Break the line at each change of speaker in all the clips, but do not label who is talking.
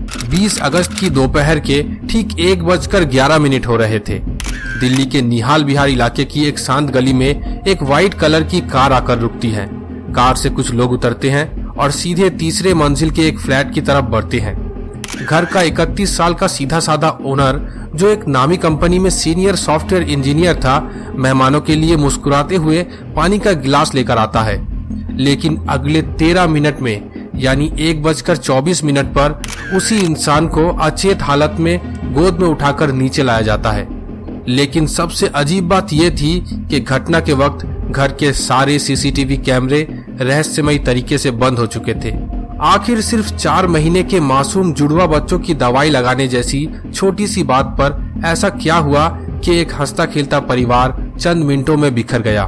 20 अगस्त की दोपहर के ठीक 1:11 हो रहे थे। दिल्ली के निहाल विहार इलाके की एक शांत गली में एक व्हाइट कलर की कार आकर रुकती है। कार से कुछ लोग उतरते हैं और सीधे तीसरे मंजिल के एक फ्लैट की तरफ बढ़ते हैं। घर का 31 साल का सीधा साधा ओनर, जो एक नामी कंपनी में सीनियर सॉफ्टवेयर इंजीनियर था, मेहमानों के लिए मुस्कुराते हुए पानी का गिलास लेकर आता है। लेकिन अगले 13 मिनट में यानी 1:24 पर उसी इंसान को अचेत हालत में गोद में उठाकर नीचे लाया जाता है। लेकिन सबसे अजीब बात यह थी कि घटना के वक्त घर के सारे सीसीटीवी कैमरे रहस्यमयी तरीके से बंद हो चुके थे। आखिर सिर्फ 4 महीने के मासूम जुड़वा बच्चों की दवाई लगाने जैसी छोटी सी बात पर ऐसा क्या हुआ कि एक हंसता खेलता परिवार चंद मिनटों में बिखर गया?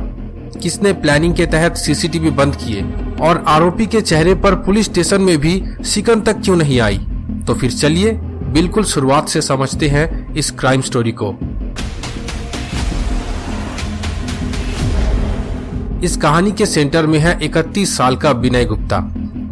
किसने प्लानिंग के तहत सीसीटीवी बंद किए और आरोपी के चेहरे पर पुलिस स्टेशन में भी शिकन तक क्यों नहीं आई? तो फिर चलिए बिल्कुल शुरुआत से समझते हैं इस क्राइम स्टोरी को। इस कहानी के सेंटर में है 31 साल का विनय गुप्ता।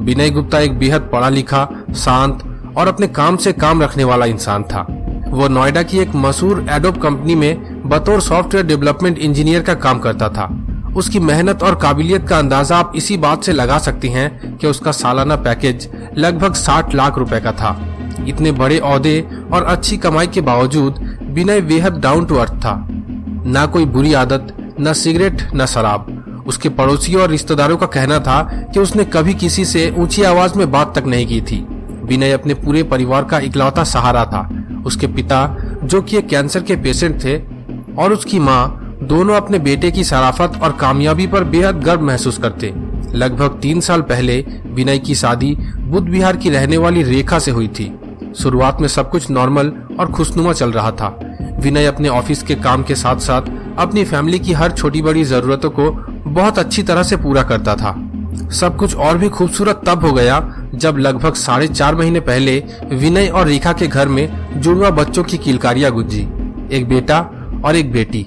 विनय गुप्ता एक बेहद पढ़ा लिखा, शांत और अपने काम से काम रखने वाला इंसान था। वो नोएडा की एक मशहूर एडोब कंपनी में बतौर सॉफ्टवेयर डेवलपमेंट इंजीनियर का काम करता था। उसकी मेहनत और काबिलियत का अंदाजा आप इसी बात से लगा सकते हैं कि उसका सालाना पैकेज लगभग 60 लाख रुपए का था। इतने बड़े ओहदे और अच्छी कमाई के बावजूद विनय बेहद डाउन टू अर्थ था। ना कोई बुरी आदत, न सिगरेट, न शराब। उसके पड़ोसियों और रिश्तेदारों का कहना था कि उसने कभी किसी से ऊंची आवाज में बात तक नहीं की थी। विनय अपने पूरे परिवार का इकलौता सहारा था। उसके पिता, जो कि एक कैंसर के पेशेंट थे, और उसकी माँ दोनों अपने बेटे की शराफत और कामयाबी पर बेहद गर्व महसूस करते। लगभग 3 साल पहले विनय की शादी बुद्ध विहार की रहने वाली रेखा से हुई थी। शुरुआत में सब कुछ नॉर्मल और खुशनुमा चल रहा था। विनय अपने ऑफिस के काम के साथ साथ अपनी फैमिली की हर छोटी बड़ी जरूरतों को बहुत अच्छी तरह से पूरा करता था। सब कुछ और भी खूबसूरत तब हो गया जब लगभग 4.5 महीने पहले विनय और रेखा के घर में जुड़वा बच्चों की किलकारियां गूंजी। एक बेटा और एक बेटी।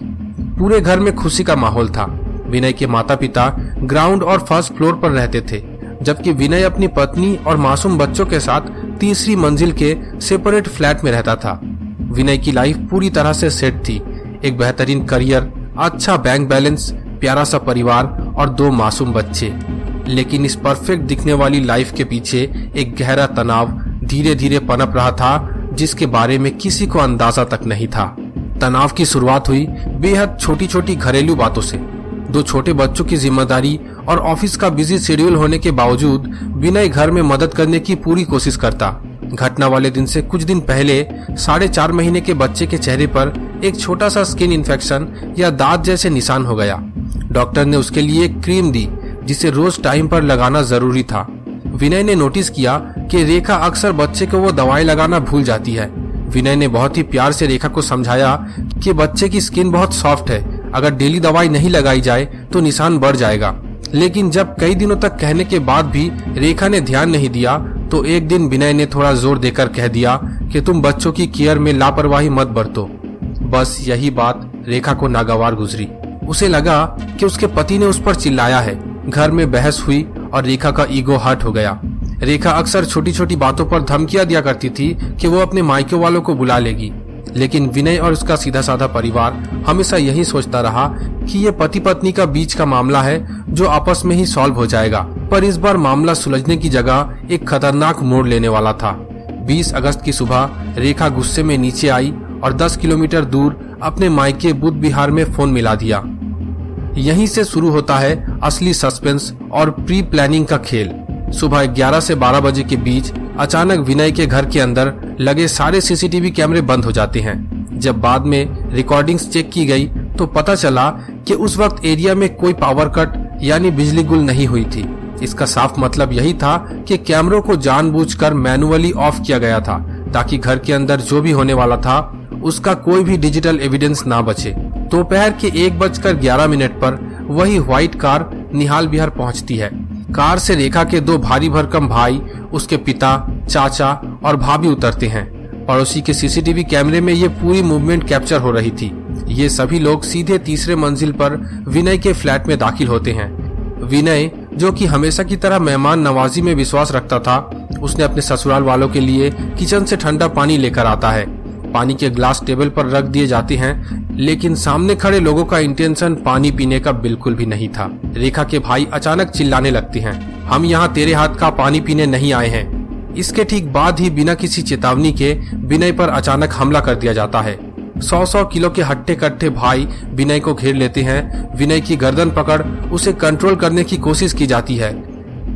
पूरे घर में खुशी का माहौल था। विनय के माता पिता ग्राउंड और फर्स्ट फ्लोर पर रहते थे, जबकि विनय अपनी पत्नी और मासूम बच्चों के साथ तीसरी मंजिल के सेपरेट फ्लैट में रहता था। विनय की लाइफ पूरी तरह से सेट थी। एक बेहतरीन करियर, अच्छा बैंक बैलेंस, प्यारा सा परिवार और 2 मासूम बच्चे। लेकिन इस परफेक्ट दिखने वाली लाइफ के पीछे एक गहरा तनाव धीरे धीरे पनप रहा था, जिसके बारे में किसी को अंदाजा तक नहीं था। तनाव की शुरुआत हुई बेहद छोटी छोटी घरेलू बातों से। 2 छोटे बच्चों की जिम्मेदारी और ऑफिस का बिजी शेड्यूल होने के बावजूद विनय घर में मदद करने की पूरी कोशिश करता। घटना वाले दिन से कुछ दिन पहले 4.5 महीने के बच्चे के चेहरे पर एक छोटा सा स्किन इन्फेक्शन या दांत जैसे निशान हो गया। डॉक्टर ने उसके लिए एक क्रीम दी जिसे रोज टाइम पर लगाना जरूरी था। विनय ने नोटिस किया कि रेखा अक्सर बच्चे को वो दवाई लगाना भूल जाती है। विनय ने बहुत ही प्यार से रेखा को समझाया कि बच्चे की स्किन बहुत सॉफ्ट है, अगर डेली दवाई नहीं लगाई जाए तो निशान बढ़ जाएगा। लेकिन जब कई दिनों तक कहने के बाद भी रेखा ने ध्यान नहीं दिया, तो एक दिन विनय ने थोड़ा जोर देकर कह दिया कि तुम बच्चों की केयर में लापरवाही मत बरतो। बस यही बात रेखा को नागवार गुजरी। उसे लगा कि उसके पति ने उस पर चिल्लाया है। घर में बहस हुई और रेखा का ईगो हर्ट हो गया। रेखा अक्सर छोटी छोटी बातों पर धमकियां दिया करती थी कि वो अपने मायके वालों को बुला लेगी। लेकिन विनय और उसका सीधा साधा परिवार हमेशा यही सोचता रहा कि ये पति पत्नी का बीच का मामला है जो आपस में ही सॉल्व हो जाएगा। पर इस बार मामला सुलझने की जगह एक खतरनाक मोड़ लेने वाला था। 20 अगस्त की सुबह रेखा गुस्से में नीचे आई और 10 किलोमीटर दूर अपने मायके बुद्ध विहार में फोन मिला दिया। यहीं से शुरू होता है असली सस्पेंस और प्री प्लानिंग का खेल। सुबह 11 से 12 बजे के बीच अचानक विनय के घर के अंदर लगे सारे सीसीटीवी कैमरे बंद हो जाते हैं। जब बाद में रिकॉर्डिंग्स चेक की गई तो पता चला कि उस वक्त एरिया में कोई पावर कट यानी बिजली गुल नहीं हुई थी। इसका साफ मतलब यही था कि कैमरों को जानबूझकर मैनुअली ऑफ किया गया था ताकि घर के अंदर जो भी होने वाला था उसका कोई भी डिजिटल एविडेंस ना बचे। दोपहर के 1:11 पर वही व्हाइट कार निहाल विहार पहुंचती है। कार से रेखा के 2 भारी भरकम भाई, उसके पिता, चाचा और भाभी उतरते हैं। पड़ोसी के सीसीटीवी कैमरे में ये पूरी मूवमेंट कैप्चर हो रही थी। ये सभी लोग सीधे तीसरे मंजिल पर विनय के फ्लैट में दाखिल होते हैं। विनय, जो कि हमेशा की तरह मेहमान नवाजी में विश्वास रखता था, उसने अपने ससुराल वालों के लिए किचन से ठंडा पानी लेकर आता है। पानी के ग्लास टेबल पर रख दिए जाते हैं, लेकिन सामने खड़े लोगों का इंटेंशन पानी पीने का बिल्कुल भी नहीं था। रेखा के भाई अचानक चिल्लाने लगते हैं, हम यहाँ तेरे हाथ का पानी पीने नहीं आए हैं। इसके ठीक बाद ही बिना किसी चेतावनी के विनय पर अचानक हमला कर दिया जाता है। 100 किलो के हट्टे कट्टे भाई विनय को घेर लेते हैं। विनय की गर्दन पकड़ उसे कंट्रोल करने की कोशिश की जाती है।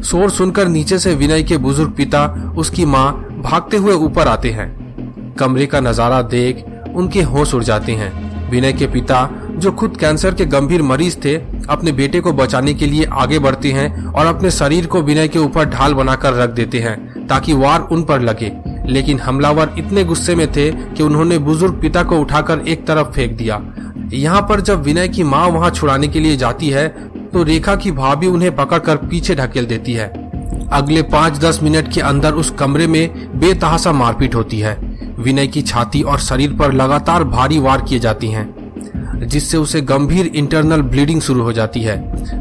शोर सुनकर नीचे से विनय के बुजुर्ग पिता, उसकी माँ भागते हुए ऊपर आते हैं। कमरे का नजारा देख उनके होश उड़ जाते हैं। विनय के पिता, जो खुद कैंसर के गंभीर मरीज थे, अपने बेटे को बचाने के लिए आगे बढ़ते हैं और अपने शरीर को विनय के ऊपर ढाल बनाकर रख देते हैं ताकि वार उन पर लगे। लेकिन हमलावर इतने गुस्से में थे कि उन्होंने बुजुर्ग पिता को उठाकर एक तरफ फेंक दिया। यहाँ पर जब विनय की माँ वहाँ छुड़ाने के लिए जाती है तो रेखा की भाभी उन्हें पकड़कर पीछे ढकेल देती है। अगले 5-10 मिनट के अंदर उस कमरे में बेतहाशा मारपीट होती है। विनय की छाती और शरीर पर लगातार भारी वार किए जाती हैं, जिससे उसे गंभीर इंटरनल ब्लीडिंग शुरू हो जाती है।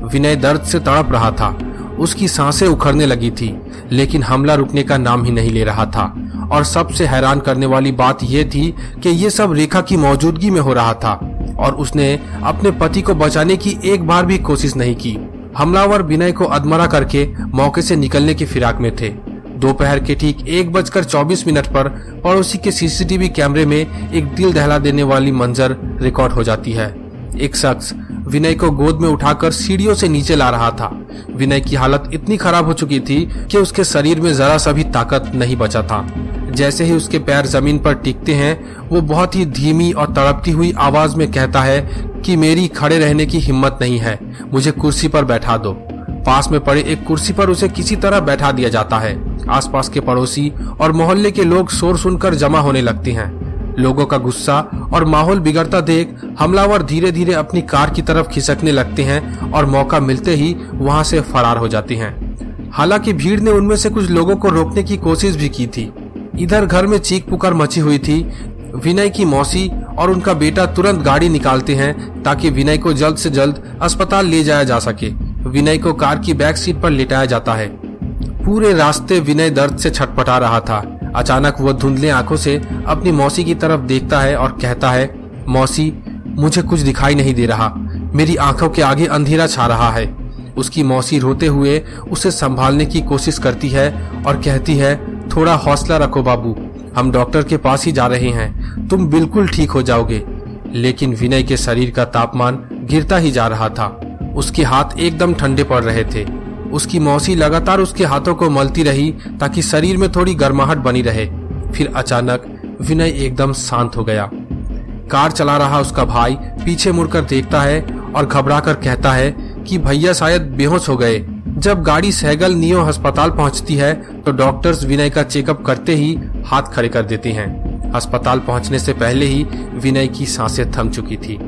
विनय दर्द से तड़प रहा था, उसकी सांसें उखड़ने लगी थी, लेकिन हमला रुकने का नाम ही नहीं ले रहा था। और सबसे हैरान करने वाली बात यह थी कि ये सब रेखा की मौजूदगी में हो रहा था और उसने अपने पति को बचाने की एक बार भी कोशिश नहीं की। हमलावर विनय को अधमरा करके मौके से निकलने की फिराक में थे। दोपहर के ठीक 1:24 पर पड़ोसी के सीसीटीवी कैमरे में एक दिल दहला देने वाली मंजर रिकॉर्ड हो जाती है। एक शख्स विनय को गोद में उठाकर सीढ़ियों से नीचे ला रहा था। विनय की हालत इतनी खराब हो चुकी थी कि उसके शरीर में जरा सा भी ताकत नहीं बचा था। जैसे ही उसके पैर जमीन पर टिकते हैं, वो बहुत ही धीमी और तड़पती हुई आवाज में कहता है कि मेरी खड़े रहने की हिम्मत नहीं है, मुझे कुर्सी पर बैठा दो। पास में पड़े एक कुर्सी पर उसे किसी तरह बैठा दिया जाता है। आसपास के पड़ोसी और मोहल्ले के लोग शोर सुनकर जमा होने लगते हैं। लोगों का गुस्सा और माहौल बिगड़ता देख हमलावर धीरे धीरे अपनी कार की तरफ खिसकने लगते हैं और मौका मिलते ही वहां से फरार हो जाते हैं। हालांकि भीड़ ने उनमें से कुछ लोगों को रोकने की कोशिश भी की थी। इधर घर में चीख पुकार मची हुई थी। विनय की मौसी और उनका बेटा तुरंत गाड़ी निकालते हैं ताकि विनय को जल्द से जल्द अस्पताल ले जाया जा सके। विनय को कार की बैक सीट पर लिटाया जाता है। पूरे रास्ते विनय दर्द से छटपटा रहा था। अचानक वह धुंधले आंखों से अपनी मौसी की तरफ देखता है और कहता है, मौसी, मुझे कुछ दिखाई नहीं दे रहा, मेरी आंखों के आगे अंधेरा छा रहा है। उसकी मौसी रोते हुए उसे संभालने की कोशिश करती है और कहती है, थोड़ा हौसला रखो बाबू, हम डॉक्टर के पास ही जा रहे हैं, तुम बिल्कुल ठीक हो जाओगे। लेकिन विनय के शरीर का तापमान गिरता ही जा रहा था। उसके हाथ एकदम ठंडे पड़ रहे थे। उसकी मौसी लगातार उसके हाथों को मलती रही ताकि शरीर में थोड़ी गर्माहट बनी रहे। फिर अचानक विनय एकदम शांत हो गया। कार चला रहा उसका भाई पीछे मुड़कर देखता है और घबराकर कहता है कि भैया शायद बेहोश हो गए। जब गाड़ी सहगल नियो अस्पताल पहुंचती है तो डॉक्टर्स विनय का चेकअप करते ही हाथ खड़े कर देते हैं। अस्पताल पहुंचने से पहले ही विनय की सांसें थम चुकी थी।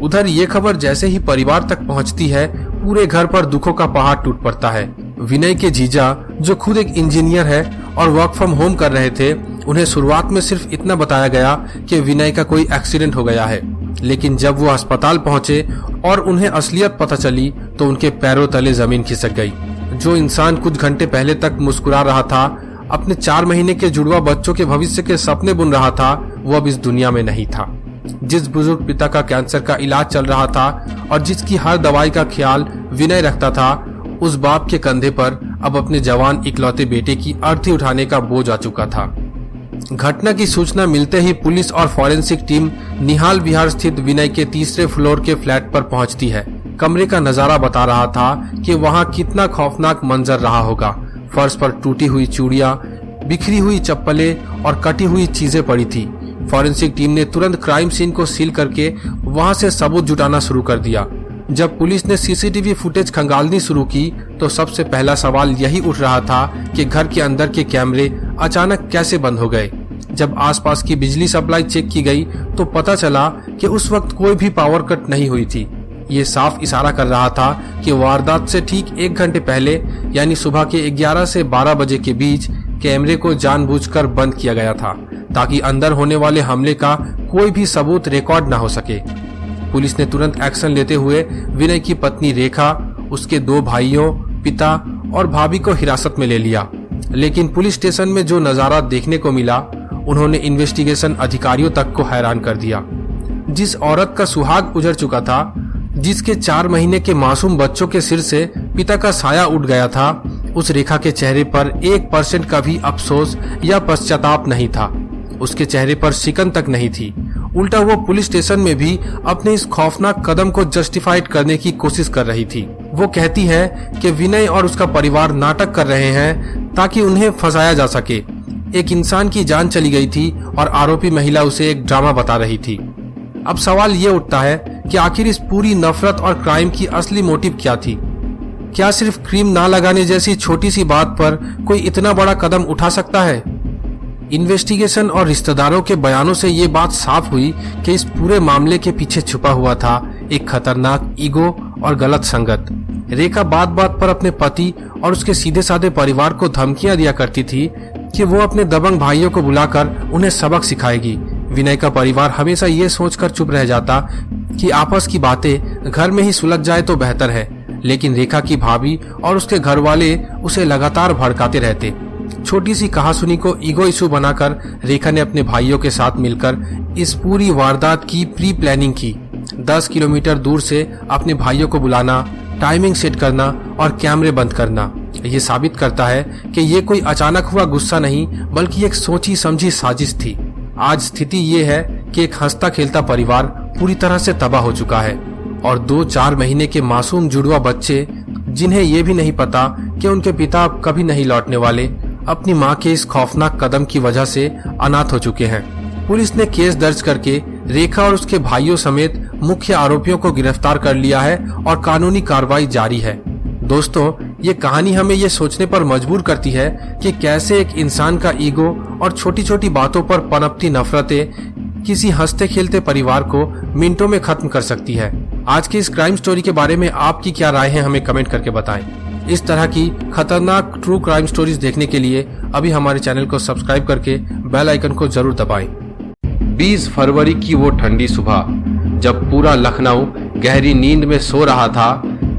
उधर ये खबर जैसे ही परिवार तक पहुंचती है, पूरे घर पर दुखों का पहाड़ टूट पड़ता है। विनय के जीजा, जो खुद एक इंजीनियर है और वर्क फ्रॉम होम कर रहे थे, उन्हें शुरुआत में सिर्फ इतना बताया गया कि विनय का कोई एक्सीडेंट हो गया है। लेकिन जब वो अस्पताल पहुंचे और उन्हें असलियत पता चली तो उनके पैरों तले जमीन खिसक गई। जो इंसान कुछ घंटे पहले तक मुस्कुरा रहा था, अपने 4 महीने के जुड़वा बच्चों के भविष्य के सपने बुन रहा था, वो अब इस दुनिया में नहीं था। जिस बुजुर्ग पिता का कैंसर का इलाज चल रहा था और जिसकी हर दवाई का ख्याल विनय रखता था, उस बाप के कंधे पर अब अपने जवान इकलौते बेटे की अर्थी उठाने का बोझ आ चुका था। घटना की सूचना मिलते ही पुलिस और फॉरेंसिक टीम निहाल विहार स्थित विनय के 3रे फ्लोर के फ्लैट पर पहुंचती है। कमरे का नजारा बता रहा था कि वहां कितना खौफनाक मंजर रहा होगा। फर्श पर टूटी हुई चूड़ियां, बिखरी हुई चप्पलें और कटी हुई चीजें पड़ी थी। फॉरेंसिक टीम ने तुरंत क्राइम सीन को सील करके वहां से सबूत जुटाना शुरू कर दिया। जब पुलिस ने सीसीटीवी फुटेज खंगालनी शुरू की तो सबसे पहला सवाल यही उठ रहा था कि घर के अंदर के कैमरे अचानक कैसे बंद हो गए। जब आसपास की बिजली सप्लाई चेक की गई तो पता चला कि उस वक्त कोई भी पावर कट नहीं हुई थी। ये साफ इशारा कर रहा था कि वारदात से ठीक 1 घंटे पहले, यानी सुबह के 11 से 12 बजे के बीच कैमरे को जानबूझकर बंद किया गया था ताकि अंदर होने वाले हमले का कोई भी सबूत रिकॉर्ड न हो सके। पुलिस ने तुरंत एक्शन लेते हुए विनय की पत्नी रेखा, उसके 2 भाइयों, पिता और भाभी को हिरासत में ले लिया। लेकिन पुलिस स्टेशन में जो नजारा देखने को मिला, उन्होंने इन्वेस्टिगेशन अधिकारियों तक को हैरान कर दिया। जिस औरत का सुहाग उजड़ चुका था, जिसके 4 महीने के मासूम बच्चों के सिर से पिता का साया उठ गया था, उस रेखा के चेहरे पर 1% का भी अफसोस या पश्चाताप नहीं था। उसके चेहरे पर शिकन तक नहीं थी। उल्टा वो पुलिस स्टेशन में भी अपने इस खौफनाक कदम को जस्टिफाइड करने की कोशिश कर रही थी। वो कहती है कि विनय और उसका परिवार नाटक कर रहे हैं ताकि उन्हें फंसाया जा सके। एक इंसान की जान चली गई थी और आरोपी महिला उसे एक ड्रामा बता रही थी। अब सवाल ये उठता है कि आखिर इस पूरी नफरत और क्राइम की असली मोटिव क्या थी? क्या सिर्फ क्रीम ना लगाने जैसी छोटी सी बात पर कोई इतना बड़ा कदम उठा सकता है? इन्वेस्टिगेशन और रिश्तेदारों के बयानों से ये बात साफ हुई कि इस पूरे मामले के पीछे छुपा हुआ था एक खतरनाक ईगो और गलत संगत। रेखा बात बात पर अपने पति और उसके सीधे साधे परिवार को धमकियां दिया करती थी कि वो अपने दबंग भाइयों को बुलाकर उन्हें सबक सिखाएगी। विनय का परिवार हमेशा ये सोचकर चुप रह जाता कि आपस की बातें घर में ही सुलझ जाए तो बेहतर है, लेकिन रेखा की भाभी और उसके घर वाले उसे लगातार भड़काते रहते। छोटी सी कहासुनी को ईगो इशू बनाकर रेखा ने अपने भाइयों के साथ मिलकर इस पूरी वारदात की प्री प्लानिंग की। 10 किलोमीटर दूर से अपने भाइयों को बुलाना, टाइमिंग सेट करना और कैमरे बंद करना, ये साबित करता है कि ये कोई अचानक हुआ गुस्सा नहीं, बल्कि एक सोची समझी साजिश थी। आज स्थिति ये है कि एक हंसता खेलता परिवार पूरी तरह से तबाह हो चुका है और 2-4 महीने के मासूम जुड़वा बच्चे, जिन्हें ये भी नहीं पता कि उनके पिता अब कभी नहीं लौटने वाले, अपनी मां के इस खौफनाक कदम की वजह से अनाथ हो चुके हैं। पुलिस ने केस दर्ज करके रेखा और उसके भाइयों समेत मुख्य आरोपियों को गिरफ्तार कर लिया है और कानूनी कार्रवाई जारी है। दोस्तों, ये कहानी हमें ये सोचने पर मजबूर करती है कि कैसे एक इंसान का ईगो और छोटी छोटी बातों पर पनपती नफरतें किसी हंसते खेलते परिवार को मिनटों में खत्म कर सकती है। आज की इस क्राइम स्टोरी के बारे में आपकी क्या राय है, हमें कमेंट करके बताएं। इस तरह की खतरनाक ट्रू क्राइम स्टोरीज देखने के लिए अभी हमारे चैनल को सब्सक्राइब करके बेल आइकन को जरूर दबाएं। 20 फरवरी की वो ठंडी सुबह, जब पूरा लखनऊ गहरी नींद में सो रहा था,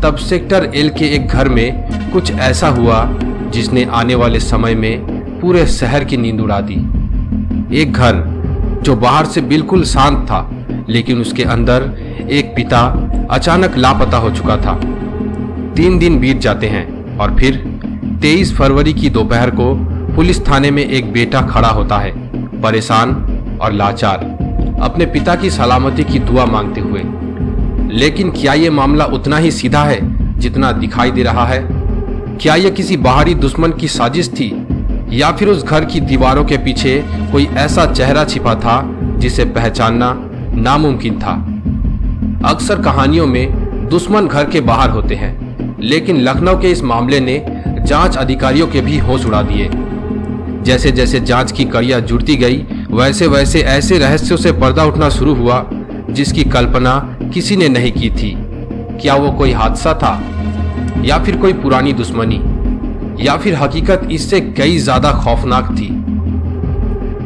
तब सेक्टर एल के एक घर में कुछ ऐसा हुआ जिसने आने वाले समय में पूरे शहर की नींद उड़ा दी। एक घर जो बाहर से बिल्कुल शांत था, लेकिन उसके अंदर एक पिता अचानक लापता हो चुका था। 3 दिन बीत जाते हैं और फिर 23 फरवरी की दोपहर को पुलिस थाने में एक बेटा खड़ा होता है, परेशान और लाचार, अपने पिता की सलामती की दुआ मांगते हुए। लेकिन क्या ये मामला उतना ही सीधा है जितना दिखाई दे रहा है? क्या यह किसी बाहरी दुश्मन की साजिश थी, या फिर उस घर की दीवारों के पीछे कोई ऐसा चेहरा छिपा था जिसे पहचानना नामुमकिन था? अक्सर कहानियों में दुश्मन घर के बाहर होते हैं, लेकिन लखनऊ के इस मामले ने जांच अधिकारियों के भी होश उड़ा दिए। जैसे जैसे जांच की कड़ियां जुड़ती गई, वैसे वैसे ऐसे रहस्यों से पर्दा उठना शुरू हुआ जिसकी कल्पना किसी ने नहीं की थी। क्या वो कोई हादसा था, या फिर कोई पुरानी दुश्मनी, या फिर हकीकत इससे कई ज्यादा खौफनाक थी?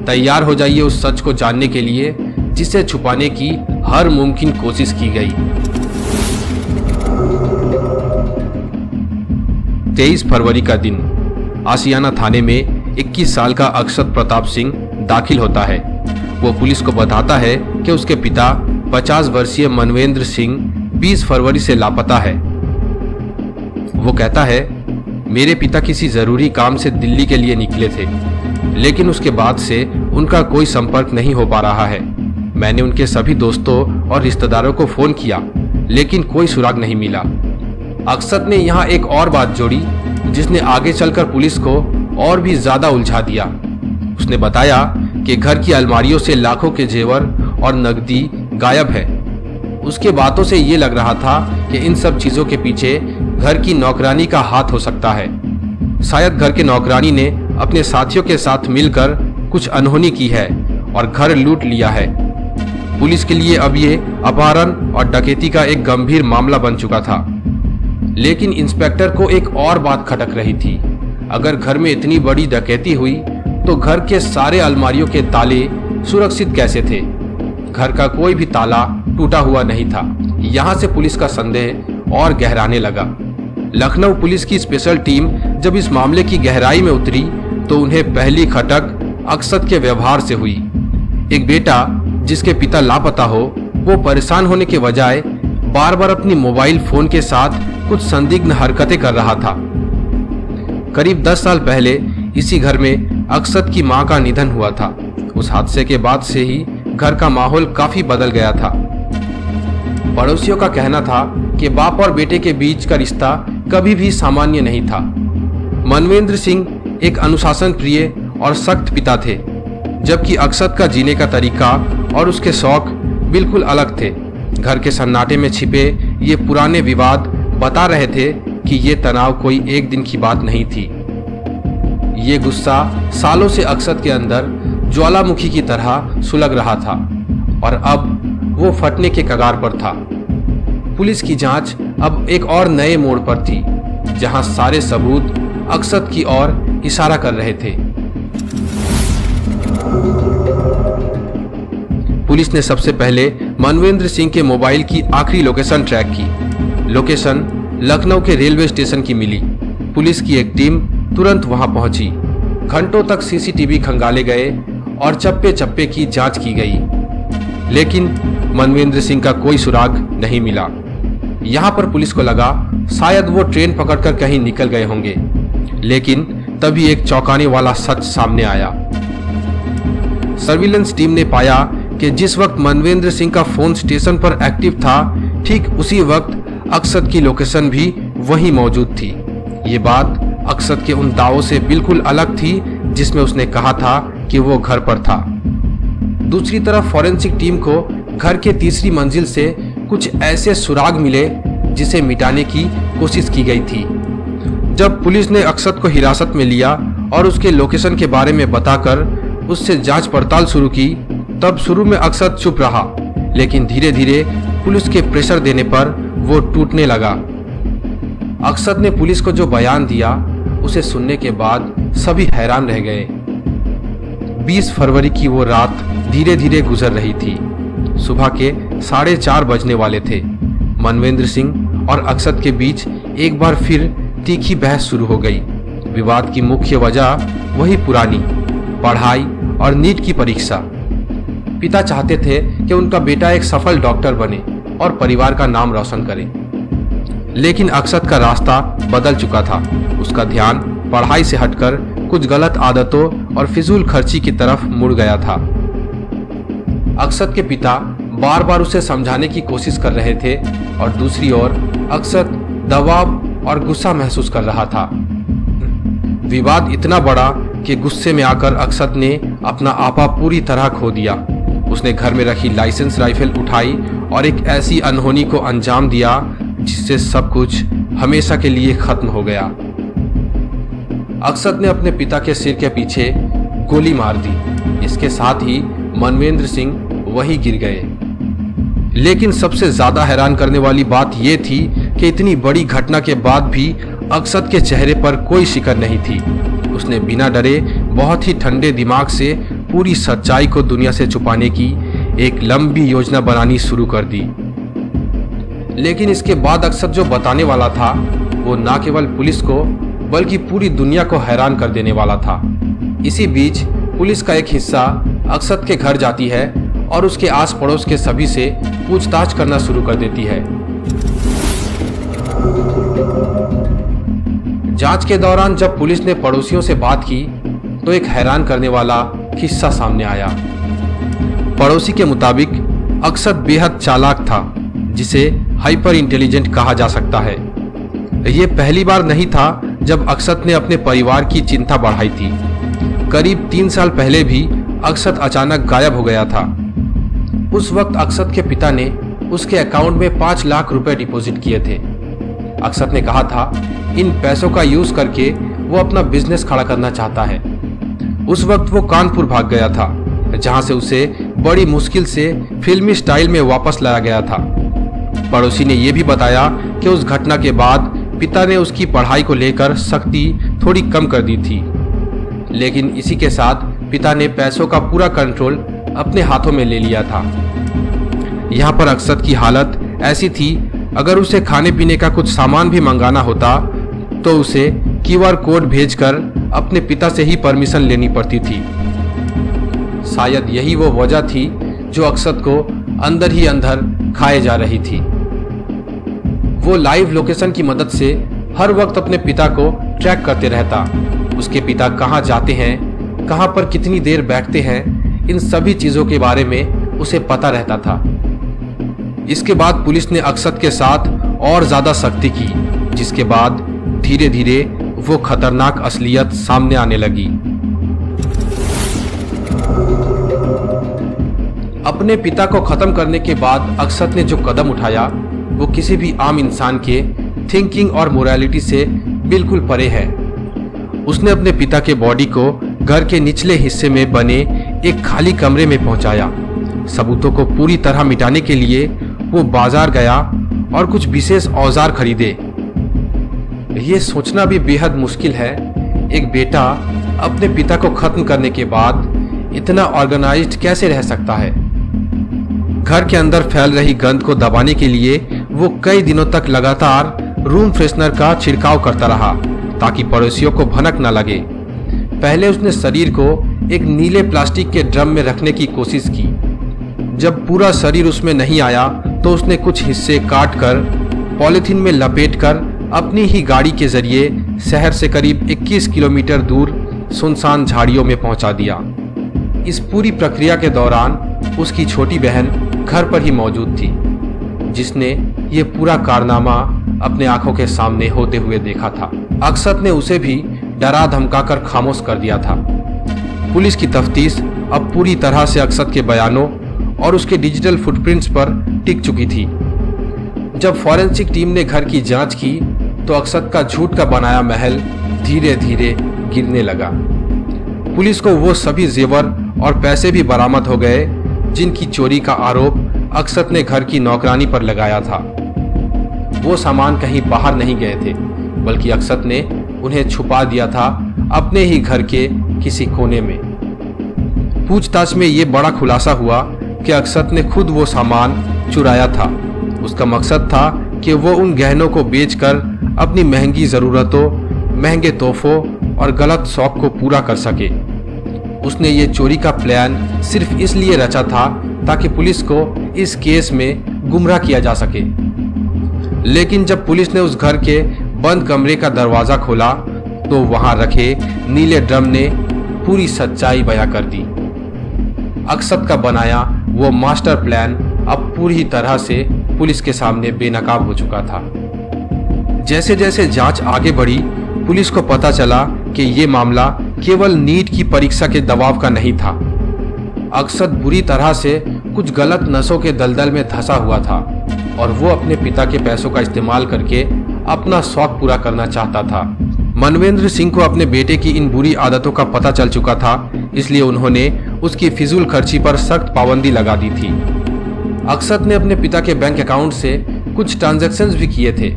तैयार हो जाइए उस सच को जानने के लिए जिसे छुपाने की हर मुमकिन कोशिश की गई। 23 फरवरी का दिन, आशियाना थाने में 21 साल का अक्षत प्रताप सिंह दाखिल होता है। वो पुलिस को बताता है कि उसके पिता 50 वर्षीय मनवेंद्र सिंह 20 फरवरी से लापता है। वो कहता है, मेरे पिता किसी जरूरी काम से दिल्ली के लिए निकले थे, लेकिन उसके बाद से उनका कोई संपर्क नहीं हो पा रहा है। मैंने उनके सभी दोस्तों और रिश्तेदारों को फोन किया, लेकिन कोई सुराग नहीं मिला। अक्षत ने यहाँ एक और बात जोड़ी जिसने आगे चलकर पुलिस को और भी ज्यादा उलझा दिया। उसने बताया कि घर की अलमारियों से लाखों के जेवर और नकदी गायब है। उसके बातों से ये लग रहा था कि इन सब चीजों के पीछे घर की नौकरानी का हाथ हो सकता है। शायद घर के नौकरानी ने अपने साथियों के साथ मिलकर कुछ अनहोनी की है और घर लूट लिया है। पुलिस के लिए अब ये अपहरण और डकैती का एक गंभीर मामला बन चुका था। लेकिन इंस्पेक्टर को एक और बात खटक रही थी। अगर घर में इतनी बड़ी डकैती हुई तो घर के सारे अलमारियों के ताले सुरक्षित कैसे थे? घर का कोई भी ताला टूटा हुआ नहीं था। यहाँ से पुलिस का संदेह और गहराने लगा। लखनऊ पुलिस की स्पेशल टीम जब इस मामले की गहराई में उतरी तो उन्हें पहली खटक अक्षत के व्यवहार से हुई। एक बेटा जिसके पिता लापता हो, वो परेशान होने के बजाय बार बार अपनी मोबाइल फोन के साथ कुछ संदिग्ध हरकतें कर रहा था। करीब 10 साल पहले इसी घर में अक्षत की मां का निधन हुआ था। उस हादसे के बाद से ही घर का माहौल काफी बदल गया था। पड़ोसियों का कहना था कि बाप और बेटे के बीच का रिश्ता कभी भी सामान्य नहीं था। मनवेंद्र सिंह एक अनुशासन प्रिय और सख्त पिता थे, जबकि अक्षत का जीने का तरीका और उसके शौक बिल्कुल अलग थे। घर के सन्नाटे में छिपे ये पुराने विवाद बता रहे थे कि ये तनाव कोई एक दिन की बात नहीं थी। ये गुस्सा सालों से अक्षत के अंदर ज्वालामुखी की तरह सुलग रहा था और अब वो फटने के कगार पर था। पुलिस की जांच अब एक और नए मोड़ पर थी, जहां सारे सबूत अक्षत की ओर इशारा कर रहे थे। पुलिस ने सबसे पहले मनवेंद्र सिंह के मोबाइल की आखिरी लोकेशन ट्रैक की। लोकेशन लखनऊ के रेलवे स्टेशन की मिली। पुलिस की एक टीम तुरंत वहां पहुंची। घंटों तक सीसीटीवी खंगाले गए और चप्पे चप्पे की जांच की गई, लेकिन मनवेंद्र सिंह का कोई सुराग नहीं मिला। यहां पर पुलिस को लगा शायद वो ट्रेन पकड़कर कहीं निकल गए होंगे, लेकिन तभी एक चौंकाने वाला सच सामने आया। सर्विलेंस टीम ने पाया कि जिस वक्त मनवेंद्र सिंह का फोन स्टेशन पर एक्टिव था, ठीक उसी वक्त अक्षत की लोकेशन भी वहीं मौजूद थी। ये बात अक्षत के उन दावों से बिल्कुल अलग थी जिसमें उसने कहा था कि वो घर पर था। दूसरी तरफ फॉरेंसिक टीम को घर के तीसरी मंजिल से कुछ ऐसे सुराग मिले जिसे मिटाने की कोशिश की गई थी। जब पुलिस ने अक्षत को हिरासत में लिया और उसके लोकेशन के बारे में बताकर उससे जांच पड़ताल शुरू की, तब शुरू में अक्षत चुप रहा, लेकिन धीरे धीरे पुलिस के प्रेशर देने पर वो टूटने लगा। अक्षत ने पुलिस को जो बयान दिया उसे सुनने के बाद सभी हैरान रह गए। 20 फरवरी की वो रात धीरे धीरे गुजर रही थी। सुबह के 4:30 बजने वाले थे। मनवेंद्र सिंह और अक्षत के बीच एक बार फिर तीखी बहस शुरू हो गई। विवाद की मुख्य वजह वही पुरानी पढ़ाई और नीट की परीक्षा। पिता चाहते थे कि उनका बेटा एक सफल डॉक्टर बने और परिवार का नाम रोशन करे, लेकिन अक्षत का रास्ता बदल चुका था। उसका ध्यान पढ़ाई से हटकर कुछ गलत आदतों और फिजूल खर्ची की तरफ मुड़ गया था। अक्षत के पिता बार बार उसे समझाने की कोशिश कर रहे थे और दूसरी ओर अक्षत दबाव और गुस्सा महसूस कर रहा था। विवाद इतना बड़ा कि गुस्से में आकर अक्षत ने अपना आपा पूरी तरह खो दिया। उसने घर में रखी लाइसेंस राइफल उठाई और एक ऐसी अनहोनी को अंजाम दिया जिससे सब कुछ हमेशा के लिए खत्म हो गया। अक्षत ने अपने पिता के सिर के पीछे गोली मार दी। इसके साथ ही मनवेंद्र सिंह वहीं गिर गए। लेकिन सबसे ज्यादा हैरान करने वाली बात यह थी कि इतनी बड़ी घटना के बाद भी अक्षत के चेहरे पर कोई शिकन नहीं थी। उसने बिना डरे बहुत ही ठंडे दिमाग से पूरी सच्चाई को दुनिया से छुपाने की एक लंबी योजना बनानी शुरू कर दी। लेकिन इसके बाद अक्षत जो बताने वाला था वो न केवल पुलिस को बल्कि पूरी दुनिया को हैरान कर देने वाला था। इसी बीच पुलिस का एक हिस्सा अक्षत के घर जाती है और उसके आस पड़ोस के सभी से पूछताछ करना शुरू कर देती है। जांच के दौरान जब पुलिस ने पड़ोसियों से बात की तो एक हैरान करने वाला किस्सा सामने आया। पड़ोसी के मुताबिक अक्षत बेहद चालाक था, जिसे हाइपर इंटेलिजेंट कहा जा सकता है। यह पहली बार नहीं था जब अक्षत ने अपने परिवार की चिंता बढ़ाई थी। करीब 3 साल पहले भी अक्षत अचानक गायब हो गया था। उस वक्त अक्षत के पिता ने उसके अकाउंट में 5 लाख रुपए डिपॉजिट किए थे। अक्षत ने कहा था इन पैसों का यूज करके वो अपना बिजनेस खड़ा करना चाहता है। उस वक्त वो कानपुर भाग गया था, जहां से उसे बड़ी मुश्किल से फिल्मी स्टाइल में वापस लाया गया था। पड़ोसी ने यह भी बताया कि उस घटना के बाद पिता ने उसकी पढ़ाई को लेकर सख्ती थोड़ी कम कर दी थी, लेकिन इसी के साथ पिता ने पैसों का पूरा कंट्रोल अपने हाथों में ले लिया था। यहाँ पर अक्षत की हालत ऐसी थी अगर उसे खाने पीने का कुछ सामान भी मंगाना होता तो उसे QR कोड भेजकर अपने पिता से ही परमिशन लेनी पड़ती थी। शायद यही वो वजह थी जो अक्षत को अंदर ही अंदर खाए जा रही थी। वो लाइव लोकेशन की मदद से हर वक्त अपने पिता को ट्रैक करते रहता। उसके पिता कहाँ जाते हैं, कहाँ पर कितनी देर बैठते हैं, इन सभी चीजों के बारे में उसे पता रहता था। इसके बाद पुलिस ने अक्षत के साथ और ज्यादा सख्ती की, जिसके बाद धीरे धीरे वो खतरनाक असलियत सामने आने लगी। अपने पिता को खत्म करने के बाद अक्षत ने जो कदम उठाया वो किसी भी आम इंसान के थिंकिंग और मोरालिटी से बिल्कुल परे है। उसने अपने पिता के बॉडी को घर के निचले हिस्से में बने एक खाली कमरे में पहुंचाया। सबूतों को पूरी तरह मिटाने के लिए वो बाजार गया और कुछ विशेष औजार खरीदे। ये सोचना भी बेहद मुश्किल है, एक बेटा अपने पिता को खत्म करने के बाद इतना ऑर्गेनाइज्ड कैसे रह सकता है। घर के अंदर फैल रही गंध को दबाने के लिए वो कई दिनों तक लगातार रूम फ्रेशनर का छिड़काव करता रहा ताकि पड़ोसियों को भनक न लगे। पहले उसने शरीर को एक नीले प्लास्टिक के ड्रम में रखने की कोशिश की। जब पूरा शरीर उसमें नहीं आया तो उसने कुछ हिस्से काट कर पॉलिथीन में लपेटकर अपनी ही गाड़ी के जरिए शहर से करीब 21 किलोमीटर दूर सुनसान झाड़ियों में पहुंचा दिया। इस पूरी प्रक्रिया के दौरान उसकी छोटी बहन घर पर ही मौजूद थी, जिसने ये पूरा कारनामा अपने आंखों के सामने होते हुए देखा था। अक्षत ने उसे भी डरा धमकाकर खामोश कर दिया था। पुलिस की तफ्तीश अब पूरी तरह से अक्षत के बयानों और उसके डिजिटल फुटप्रिंट्स पर टिक चुकी थी। जब फॉरेंसिक टीम ने घर की जांच की तो अक्षत का झूठ का बनाया महल धीरे धीरे गिरने लगा। पुलिस को वो सभी जेवर और पैसे भी बरामद हो गए जिनकी चोरी का आरोप अक्षत ने घर की नौकरानी पर लगाया था। वो सामान कहीं बाहर नहीं गए थे, बल्कि अक्षत ने उन्हें छुपा दिया था अपने ही घर के किसी कोने में। पूछताछ में ये बड़ा खुलासा हुआ कि अक्षत ने खुद वो सामान चुराया था। उसका मकसद था कि वो उन गहनों को बेचकर अपनी महंगी जरूरतों, महंगे तोहफों और गलत शौक को पूरा कर सके। उसने ये चोरी का प्लान सिर्फ इसलिए रचा था ताकि पुलिस को इस केस में गुमराह किया जा सके। लेकिन जब पुलिस ने उस घर के बंद कमरे का दरवाजा खोला तो वहां रखे नीले ड्रम ने पूरी सच्चाई बयां कर दी। अक्षत का बनाया वो मास्टर प्लान अब पूरी तरह से पुलिस के सामने बेनकाब हो चुका था। जैसे जैसे जांच आगे बढ़ी, पुलिस को पता चला कि ये मामला केवल नीट की परीक्षा के दबाव का नहीं था। अक्षत बुरी तरह से कुछ गलत नशों के दलदल में धंसा हुआ था और वो अपने पिता के पैसों का इस्तेमाल करके अपना शौक पूरा करना चाहता था। मनवेंद्र सिंह को अपने बेटे की इन बुरी आदतों का पता चल चुका था, इसलिए उन्होंने उसकी फिजूल खर्ची पर सख्त पाबंदी लगा दी थी। अक्षत ने अपने पिता के बैंक अकाउंट से कुछ ट्रांजैक्शंस भी किए थे।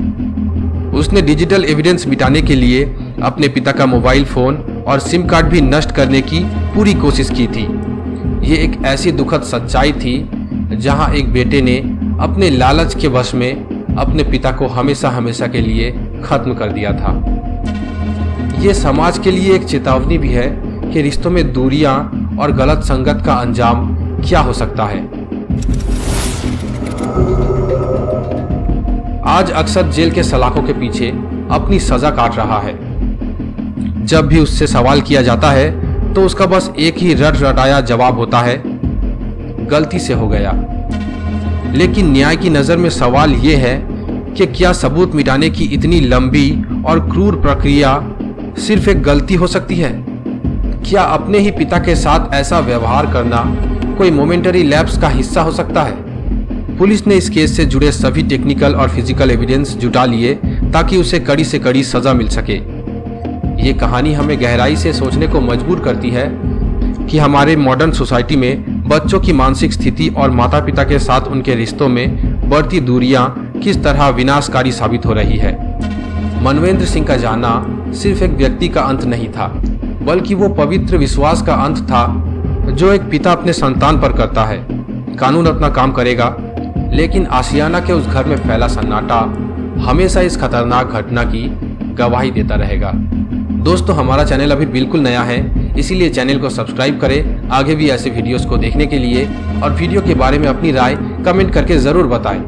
उसने डिजिटल एविडेंस मिटाने के लिए अपने पिता का मोबाइल फोन और सिम कार्ड भी नष्ट करने की पूरी कोशिश की थी। ये एक ऐसी दुखद सच्चाई थी जहां एक बेटे ने अपने लालच के वश में अपने पिता को हमेशा हमेशा के लिए खत्म कर दिया था। ये समाज के लिए एक चेतावनी भी है कि रिश्तों में दूरियां और गलत संगत का अंजाम क्या हो सकता है। आज अक्षत जेल के सलाखों के पीछे अपनी सजा काट रहा है। जब भी उससे सवाल किया जाता है तो उसका बस एक ही रट रटाया जवाब होता है, गलती से हो गया। लेकिन न्याय की नजर में सवाल यह है कि क्या सबूत मिटाने की इतनी लंबी और क्रूर प्रक्रिया सिर्फ एक गलती हो सकती है? क्या अपने ही पिता के साथ ऐसा व्यवहार करना कोई मोमेंटरी लैप्स का हिस्सा हो सकता है? पुलिस ने इस केस से जुड़े सभी टेक्निकल और फिजिकल एविडेंस जुटा लिए ताकि उसे कड़ी से कड़ी सजा मिल सके। ये कहानी हमें गहराई से सोचने को मजबूर करती है कि हमारे मॉडर्न सोसाइटी में बच्चों की मानसिक स्थिति और माता पिता के साथ उनके रिश्तों में बढ़ती दूरियां किस तरह विनाशकारी साबित हो रही है। मनवेंद्र सिंह का जाना सिर्फ एक व्यक्ति का अंत नहीं था, बल्कि वो पवित्र विश्वास का अंत था जो एक पिता अपने संतान पर करता है। कानून अपना काम करेगा, लेकिन आशियाना के उस घर में फैला सन्नाटा हमेशा इस खतरनाक घटना की गवाही देता रहेगा। दोस्तों, हमारा चैनल अभी बिल्कुल नया है, इसीलिए चैनल को सब्सक्राइब करें आगे भी ऐसे वीडियोस को देखने के लिए, और वीडियो के बारे में अपनी राय कमेंट करके जरूर बताएं।